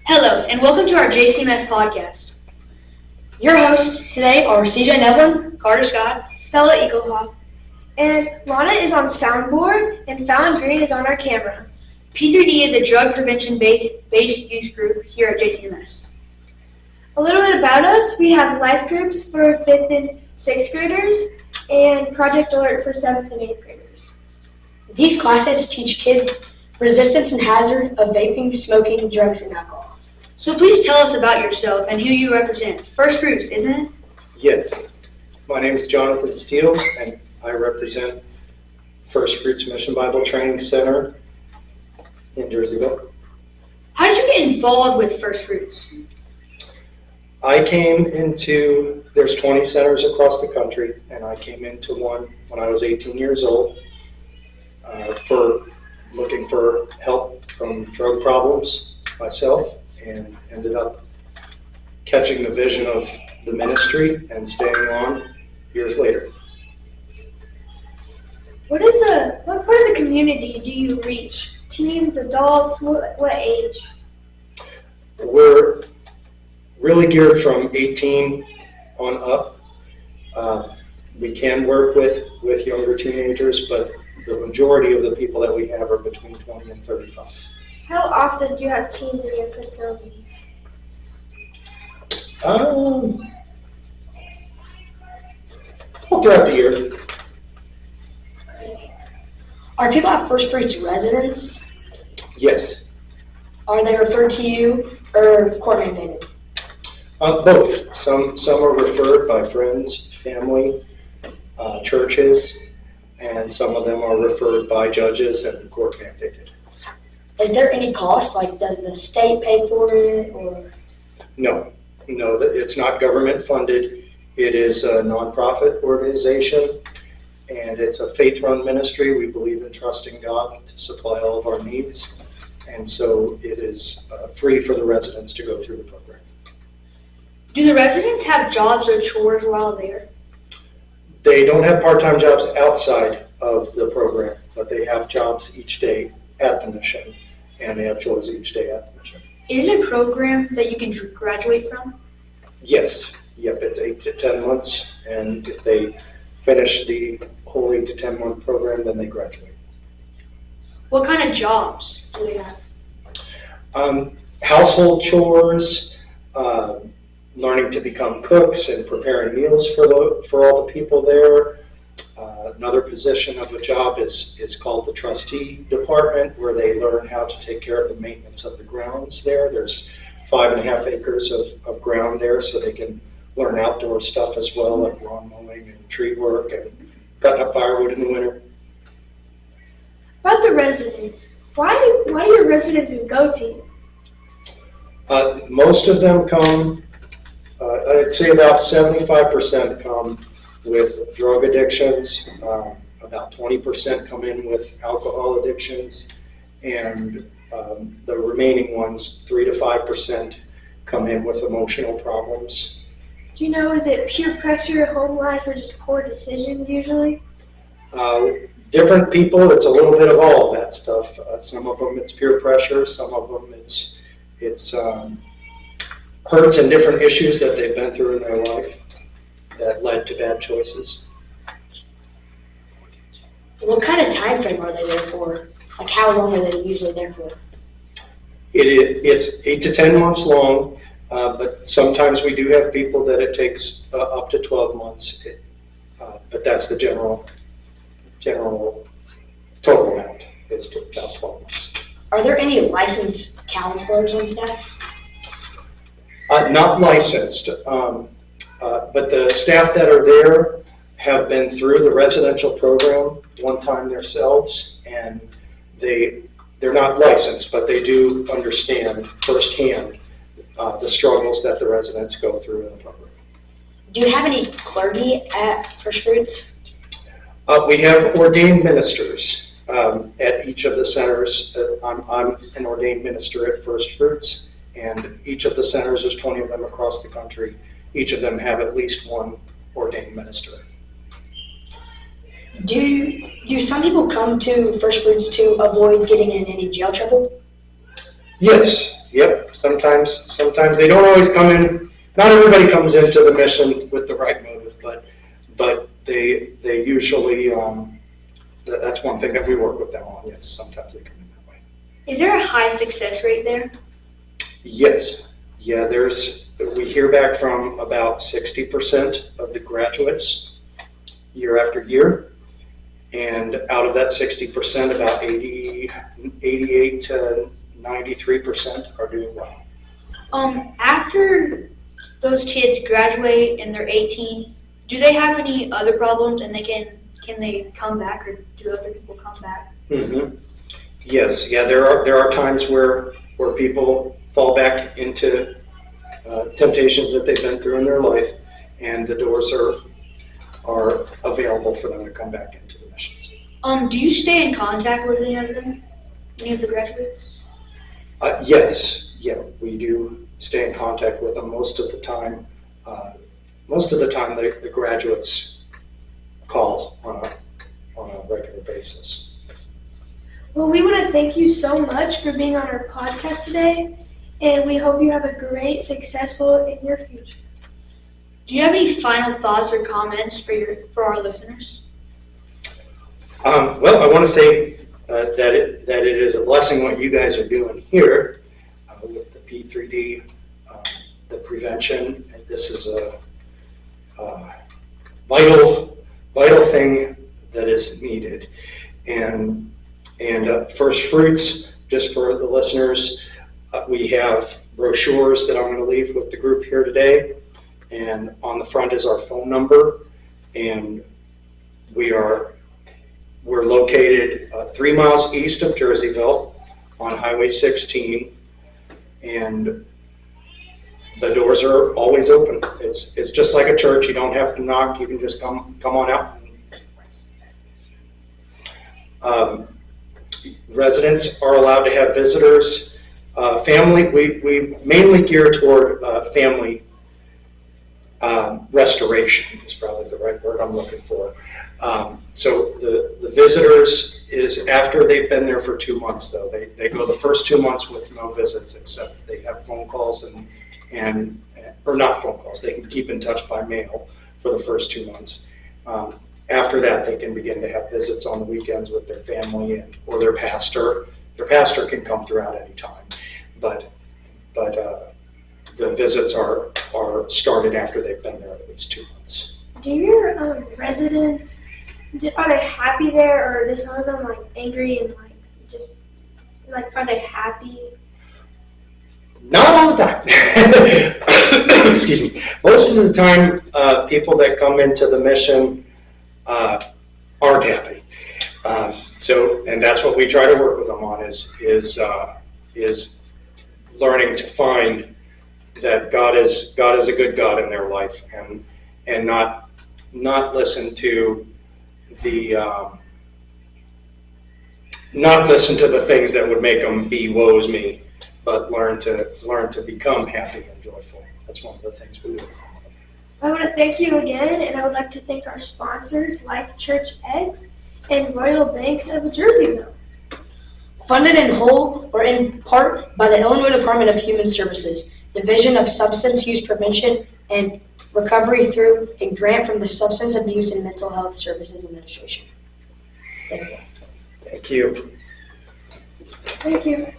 Hello, and welcome to our JCMS podcast. Your hosts today are CJ Nevlin, Carter Scott, Stella Eaglehoff, and Lana is on soundboard, and Fallon Green is on our camera. P3D is a drug prevention-based youth group here at JCMS. A little bit about us: we have life groups for 5th and 6th graders, and Project Alert for 7th and 8th graders. These classes teach kids resistance and hazard of vaping, smoking, drugs, and alcohol. So please tell us about yourself and who you represent. First Fruits, isn't it? Yes. My name is Jonathan Steele, and I represent First Fruits Mission Bible Training Center in Jerseyville. How did you get involved with First Fruits? I came into, there's 20 centers across the country, and I came into one when I was 18 years old for looking for help from drug problems myself, and ended up catching the vision of the ministry and staying on years later. What part of the community do you reach? Teens, adults, what age? We're really geared from 18 on up. We can work with younger teenagers, but the majority of the people that we have are between 20 and 35. How often do you have teens in your facility? All throughout the year. Are people at First Fruits residents? Yes. Are they referred to you or court mandated? Both. Some are referred by friends, family, churches, and some of them are referred by judges and court mandated. Is there any cost? Like, does the state pay for it, or? No, it's not government funded. It is a nonprofit organization, and it's a faith-run ministry. We believe in trusting God to supply all of our needs, and so it is free for the residents to go through the program. Do the residents have jobs or chores while there? They don't have part-time jobs outside of the program, but they have jobs each day at the mission, and they have chores each day at the mission. Is it a program that you can graduate from? Yes. Yep, it's 8 to 10 months, and if they finish the whole 8 to 10 month program, then they graduate. What kind of jobs do they have? Household chores, learning to become cooks and preparing meals for all the people there. Another position of a job is called the trustee department, where they learn how to take care of the maintenance of the grounds there. There's 5.5 acres of ground there, so they can learn outdoor stuff as well, like lawn mowing and tree work and cutting up firewood in the winter. About the residents, why do your residents go to you? Most of them come, I'd say about 75% come with drug addictions, about 20% come in with alcohol addictions, and the remaining ones, 3 to 5%, come in with emotional problems. Do you know, is it peer pressure, home life, or just poor decisions usually? Different people, it's a little bit of all of that stuff. Some of them it's peer pressure, some of them it's hurts and different issues that they've been through in their life that led to bad choices. What kind of time frame are they there for? Like, how long are they usually there for? It's 8 to 10 months long, but sometimes we do have people that it takes up to 12 months. But that's the general total amount is about 12 months. Are there any licensed counselors on staff? Not licensed, but the staff that are there have been through the residential program one time themselves, and they're not licensed, but they do understand firsthand the struggles that the residents go through in the program. Do you have any clergy at First Fruits? We have ordained ministers at each of the centers. I'm an ordained minister at First Fruits, and each of the centers, there's 20 of them across the country. Each of them have at least one ordained minister. Do some people come to First Fruits to avoid getting in any jail trouble? Yes, yep. sometimes they don't always come in. Not everybody comes into the mission with the right motive, but they usually. That's one thing that we work with them on. Yes, sometimes they come in that way. Is there a high success rate there? Yes, yeah. We hear back from about 60% of the graduates year after year, and out of that 60%, about 88 to 93% are doing well. After those kids graduate and they're 18, do they have any other problems, and can they come back, or do other people come back? Mm-hmm. Yes, yeah. There are times where people fall back into temptations that they've been through in their life, and the doors are available for them to come back into the missions. Do you stay in contact with any of them, any of the graduates? Yes, yeah, we do stay in contact with them most of the time. The graduates call on a regular basis. Well, we want to thank you so much for being on our podcast today, and we hope you have a great, successful in your future. Do you have any final thoughts or comments for our listeners? Well, I want to say that it is a blessing what you guys are doing here with the P3D, the prevention. This is a vital thing that is needed. And first fruits, just for the listeners, we have brochures that I'm going to leave with the group here today. And on the front is our phone number. And we're located 3 miles east of Jerseyville on Highway 16. And the doors are always open. It's just like a church. You don't have to knock. You can just come on out. Residents are allowed to have visitors. Family, we mainly gear toward family restoration is probably the right word I'm looking for. So the visitors is after they've been there for 2 months, though. They go the first 2 months with no visits, except they have phone calls or not phone calls. They can keep in touch by mail for the first 2 months. After that, they can begin to have visits on the weekends with their family or their pastor. Their pastor can come throughout any time, but the visits are started after they've been there at least 2 months. Do your residents, are they happy there, or is some of them like angry and are they happy? Not all the time. Excuse me. Most of the time, people that come into the mission aren't happy. And that's what we try to work with them on is learning to find that God is a good God in their life, and not listen to the things that would make them be woe is me, but learn to become happy and joyful. That's one of the things we do. I want to thank you again, and I would like to thank our sponsors, Life Church Eggs and Royal Banks of Jerseyville. Funded in whole or in part by the Illinois Department of Human Services, Division of Substance Use Prevention and Recovery through a grant from the Substance Abuse and Mental Health Services Administration. Thank you. Thank you. Thank you.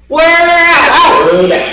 We're out!